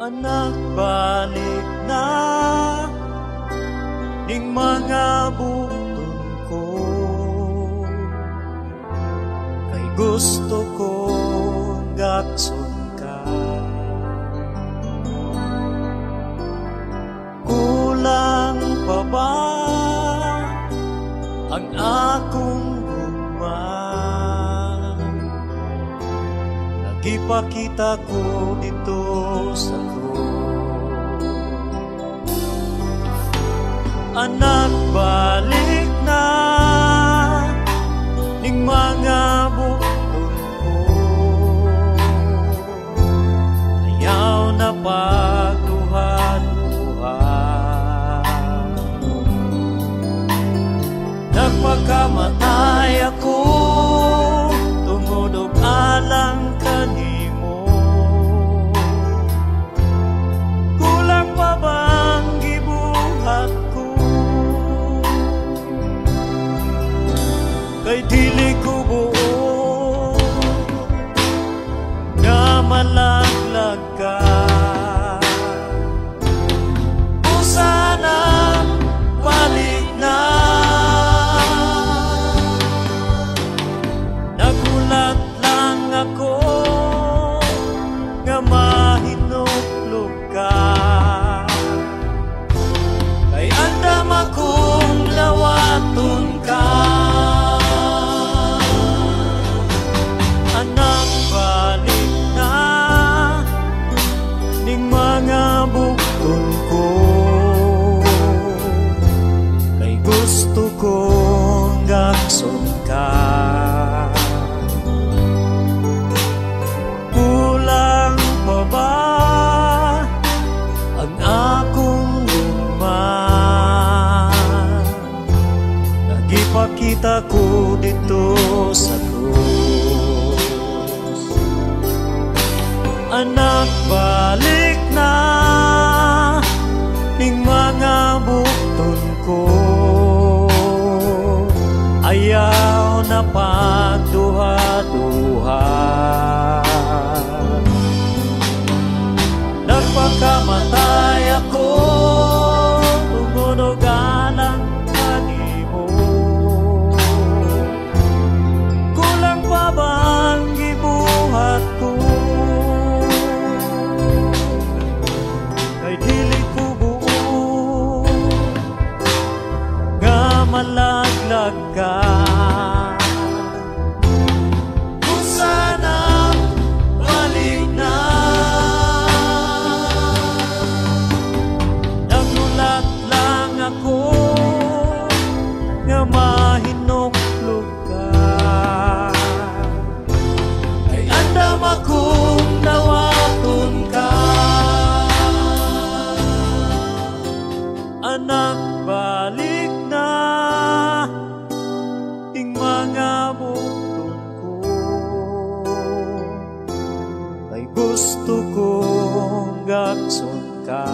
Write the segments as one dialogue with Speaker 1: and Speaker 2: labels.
Speaker 1: Anak, balik na ning mga buton ko, kay gusto kong gatson ka. Kulang pa ba ang akong gugma? Nagipakita ko dito sa anak, balik na ning mga buton ko, ayaw na pagduha-duha. Nagpakamatay ako tungod og alang kanimo. Kulang pa bang gibuhat ko? Kay dili ko buo nga malaglag ka. O sana balik na. Nagulat lang ako nga mahinuklog ka. Kay andam akong lawaton ka. Anak, balik na ning mga buton ko, kay gusto kong gakson ka. Kulang pa ba ang akong luma? Nagipakita ko dito sa anak, balik na ning mga buton ko, ayaw na pagduha-duha. Nagpakamatay ako tungod og alang kanimo. Kulang pa bang gibuhat ko? Malaglag ka. Kung sana balik na. Nagulat lang ako nga mahinuklog ka. Ay andam akong nawaton ka. Anak, balik na ing mga buton ko, ay gusto kong gakson ka.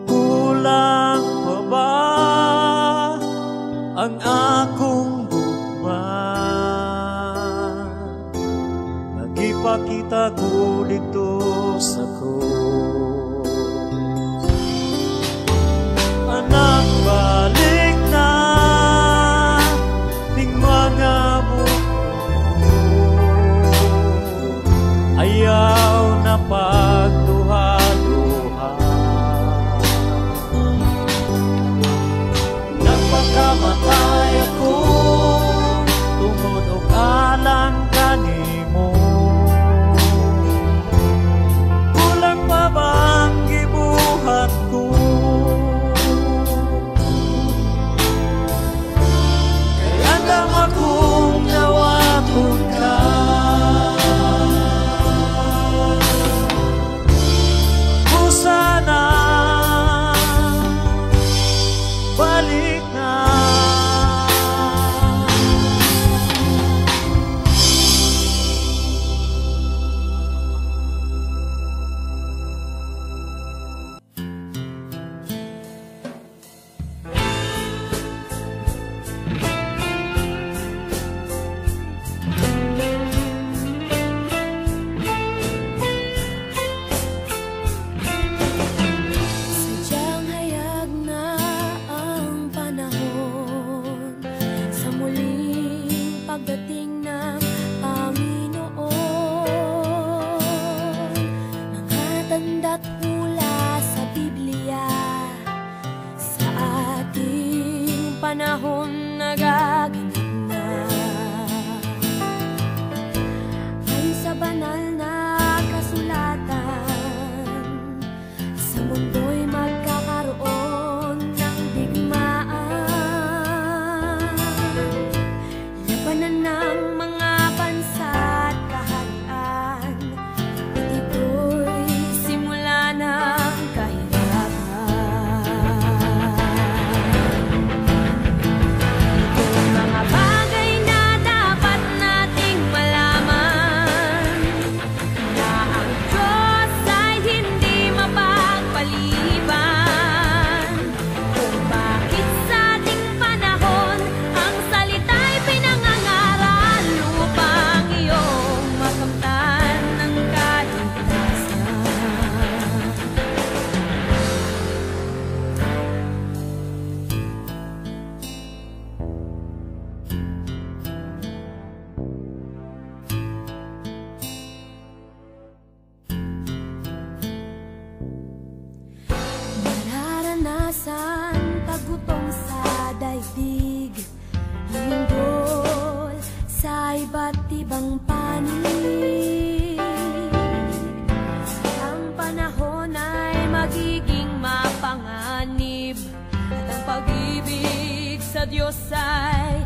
Speaker 1: Kulang pa ba ang akong gugma? Nagipakita ko dito sa anak, balik na ning mga buton ko, ayaw na pagduha-duha. Nagpakamatay ako tungod og alang kanimo. Kulang pa bang gibuhat ko?
Speaker 2: Diyos ay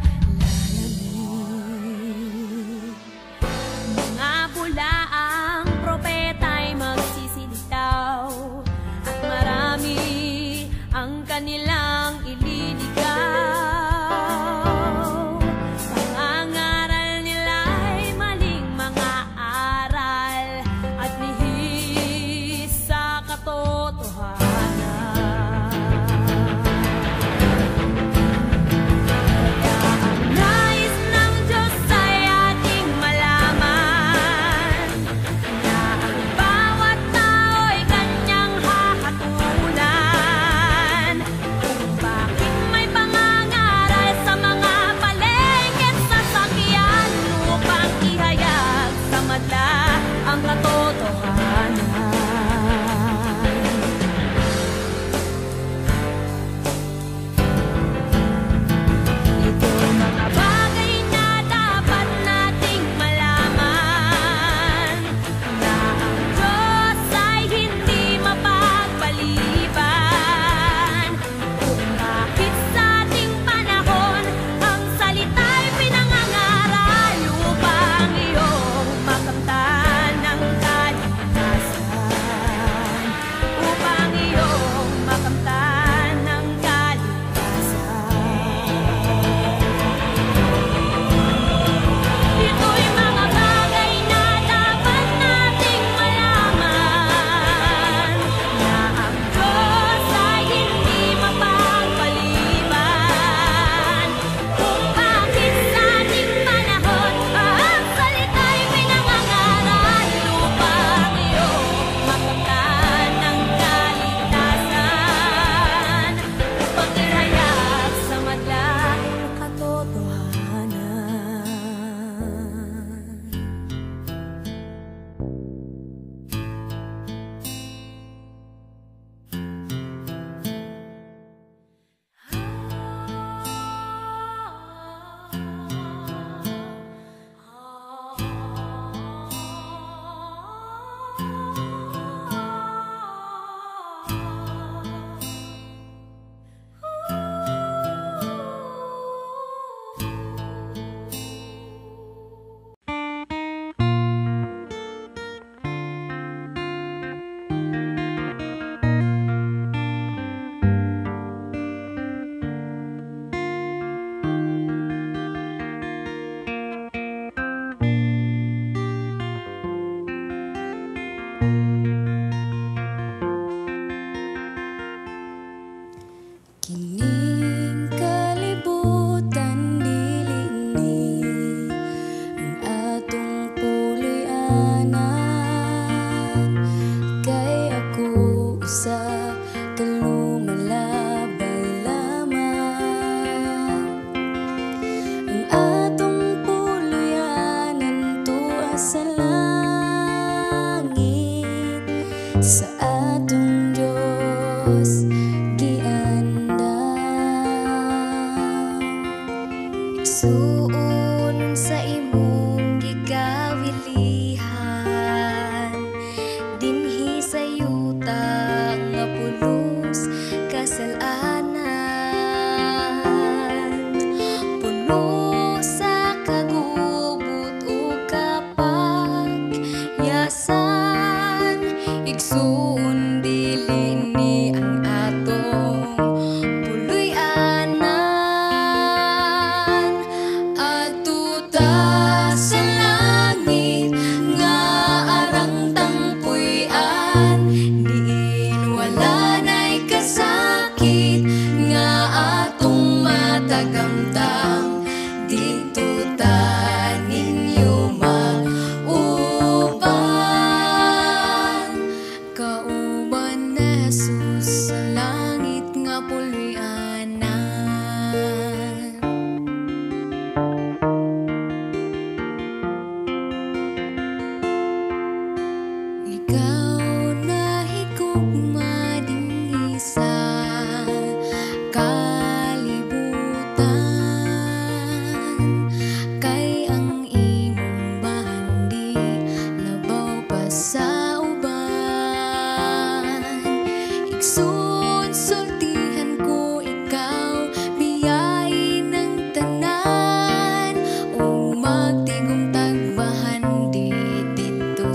Speaker 2: lalamig. Mga bulaang propeta'y magsisilitaw, at marami ang kanilang ililigaw. Pangangaral nila'y maling mga aral at lihis sa katotohanan. Kaya ang nais ng Diyos ay ating malaman na ang bawat tao'y kanyang hahatulan, kung bakit may pangangaral sa mga palengke at sasakyan upang ihayag sa madla ang katotohanan. Ito'y mga bagay na dapat nating malaman, na ang Diyos ay hindi mapagpaliban, kung bakit sa ating panahon ang salita'y pinangangaral upang iyong makamtan ng kaligtasan, upang iyong makamtan ng kaligtasan. Ito'y mga bagay na dapat nating malaman, na ang Diyos ay hindi mapagpaliban, kung bakit sa ating panahon ang salita'y pinangangaral upang iyong makamtan ng kaligtasan, upang ihayag sa madla ang katotohanan. Kining kalibutan dilini ang atong puloy-anan, kay ako usa ka lumalabay lamang. Ang atong puloy-anan tuwa sa langit, sa atong Diyos igsuon sa imong gigawilihan.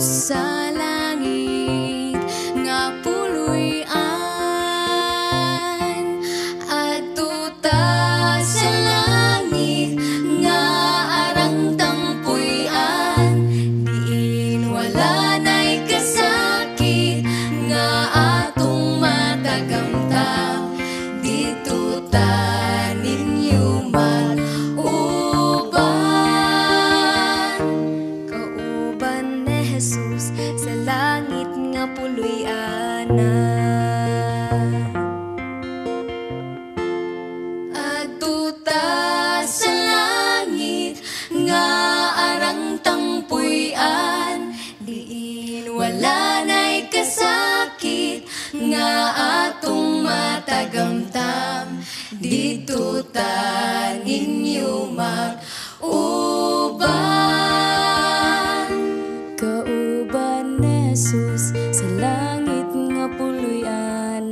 Speaker 3: sa langit nga puloy-an, adto ta sa langit nga arang tangpuy-an, diin wala na'y kasakit nga atong matagamtam, dito ta ninyo mag-uban. Kauban ni Jesus sa langit nga puloy-anan, adto ta sa langit nga arang tangpuy-an, diin wala na'y kasakit nga atong matagamtam, dito ta ninyo mag-uban. Kauban ni Jesus sa langit nga puloy-anan,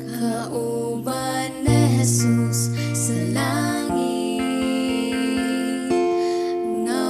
Speaker 3: kauban ni Jesus sa langit nga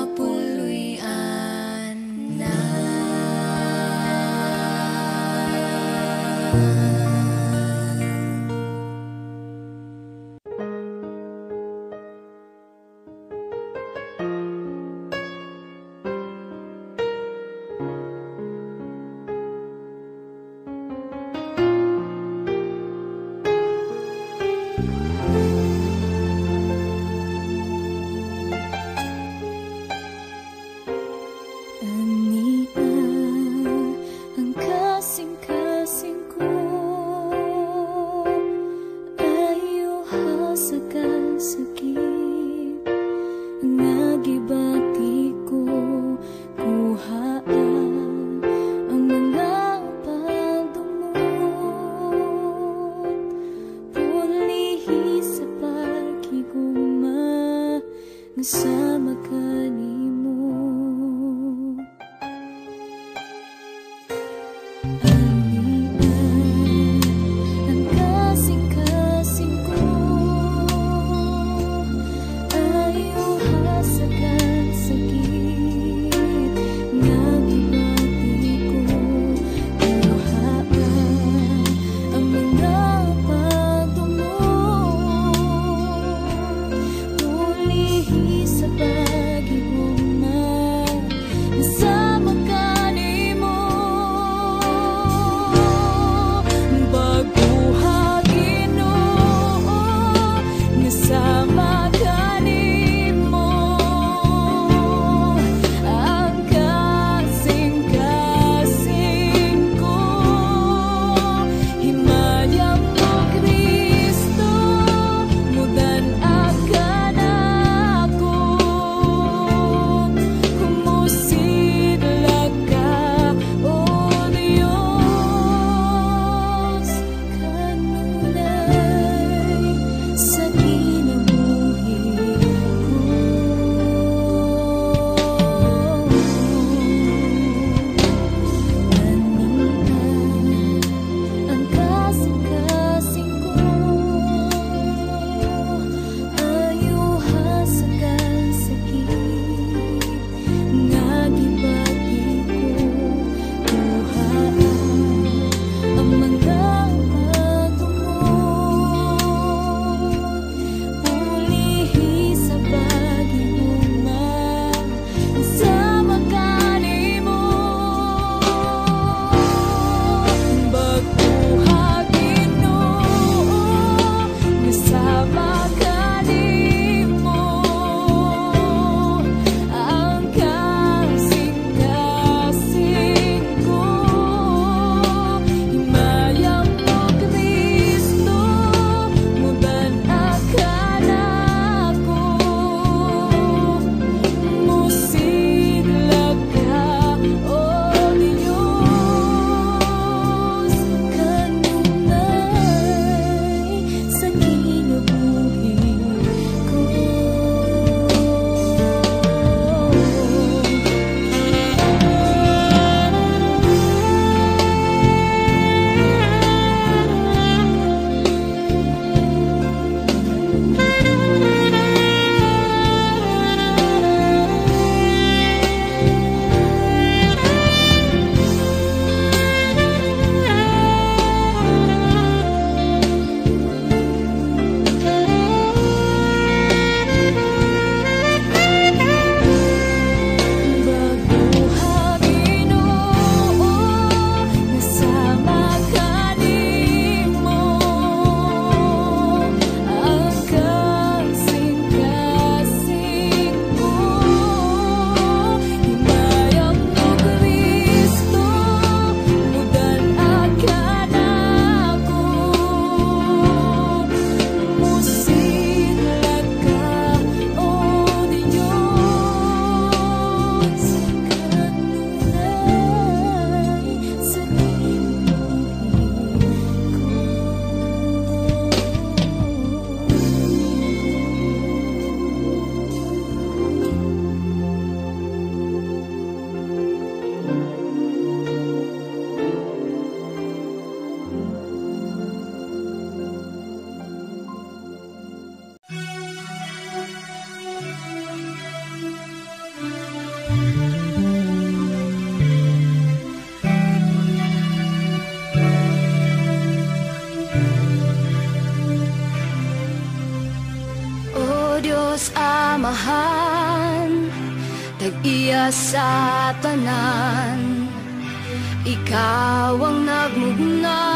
Speaker 3: ang kasing-kasing ko, ayaw sa kasakit nga gibati ko, kuhaan ang mga pagdumot, pulihi sa pagkiguma nga sama kanimo. Ang kasing-kasing ko, ayaw sa kasakit nga gibati ko, kuhaan ang mga pagdumot, pulihi sa pag-ibig O Diyos Amahan, tag-iya sa tanan, Ikaw ang nagmugna